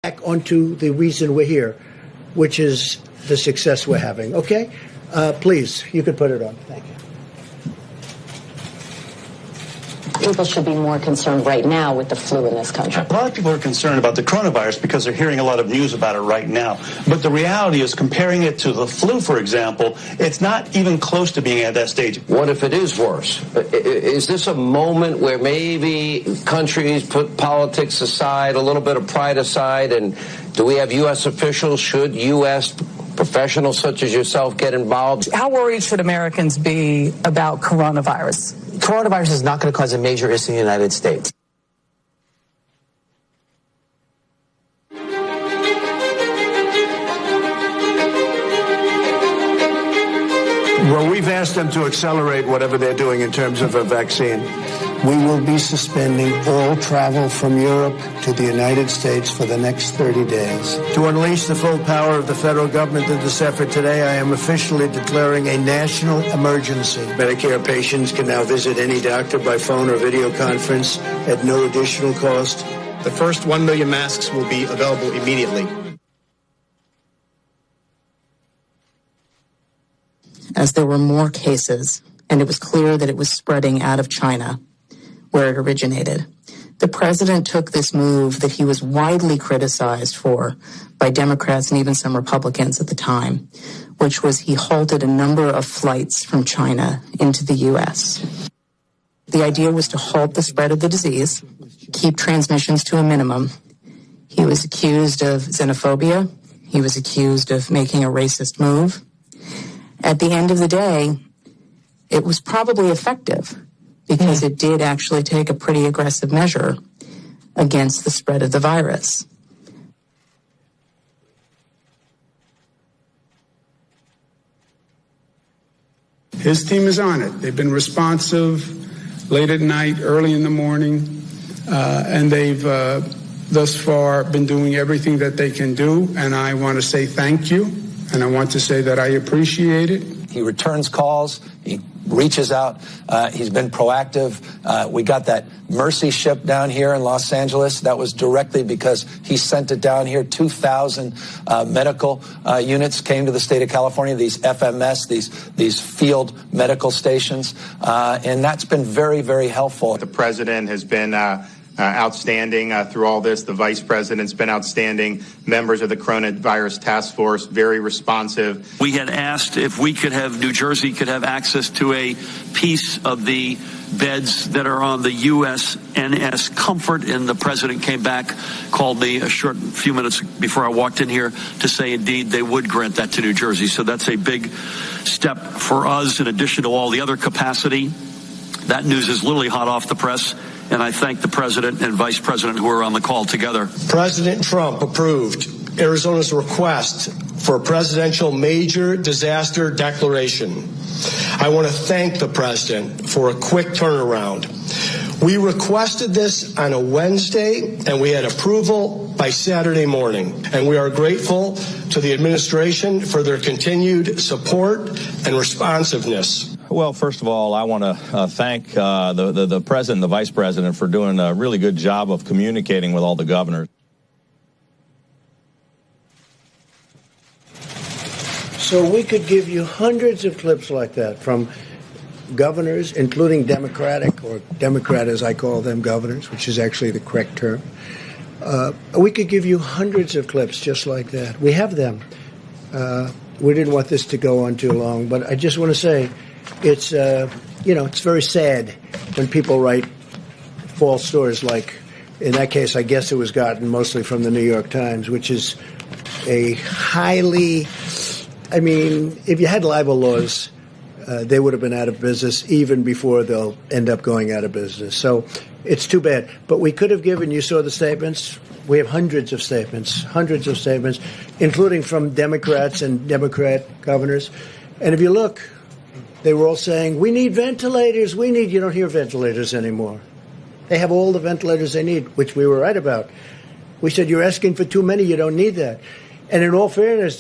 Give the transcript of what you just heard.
back onto the reason we're here, which is the success we're having. Okay? Please, you could put it on. Thank you. People should be more concerned right now with the flu in this country. A lot of people are concerned about the coronavirus because they're hearing a lot of news about it right now. But the reality is, comparing it to the flu, for example, it's not even close to being at that stage. What if it is worse? Is this a moment where maybe countries put politics aside, a little bit of pride aside, and do we have U.S. officials? Should U.S. professionals such as yourself get involved? How worried should Americans be about coronavirus? Coronavirus is not going to cause a major issue in the United States. Well, we've asked them to accelerate whatever they're doing in terms of a vaccine. We will be suspending all travel from Europe to the United States for the next 30 days. To unleash the full power of the federal government in this effort today, I am officially declaring a national emergency. Medicare patients can now visit any doctor by phone or video conference at no additional cost. The first 1 million masks will be available immediately. As there were more cases, and it was clear that it was spreading out of China, where it originated, the president took this move that he was widely criticized for by Democrats and even some Republicans at the time, which was he halted a number of flights from China into the U.S. The idea was to halt the spread of the disease, keep transmissions to a minimum. He was accused of xenophobia. He was accused of making a racist move. At the end of the day, it was probably effective because it did actually take a pretty aggressive measure against the spread of the virus. His team is on it. They've been responsive late at night, early in the morning, and they've thus far been doing everything that they can do, and I want to say thank you, and I want to say that I appreciate it. He returns calls. He reaches out. He's been proactive. We got that Mercy ship down here in Los Angeles. That was directly because he sent it down here. 2,000 medical units came to the state of California, these FMS, these field medical stations. And that's been very, very helpful. The president has been outstanding through all this. The vice president's been outstanding. Members of the coronavirus task force, very responsive. We had asked if we could have, New Jersey could have access to a piece of the beds that are on the USNS Comfort, and the president came back, called me a short few minutes before I walked in here to say indeed they would grant that to New Jersey. So that's a big step for us in addition to all the other capacity. That news is literally hot off the press. And I thank the president and vice president who are on the call together. President Trump approved Arizona's request for a presidential major disaster declaration. I want to thank the president for a quick turnaround. We requested this on a Wednesday, and we had approval by Saturday morning. And we are grateful to the administration for their continued support and responsiveness. Well, first of all, I want to thank the president and the vice president for doing a really good job of communicating with all the governors. So we could give you hundreds of clips like that from governors, including Democratic, or Democrat as I call them, governors, which is actually the correct term. We could give you hundreds of clips just like that. We have them. We didn't want this to go on too long, but I just want to say, it's, it's very sad when people write false stories like, in that case, I guess it was gotten mostly from the New York Times, which is a highly, if you had libel laws, they would have been out of business even before they'll end up going out of business. So it's too bad. But we could have given, you saw the statements. We have hundreds of statements, including from Democrats and Democrat governors. And if you look, they were all saying, we need ventilators, you don't hear ventilators anymore. They have all the ventilators they need, which we were right about. We said, you're asking for too many, you don't need that. And in all fairness,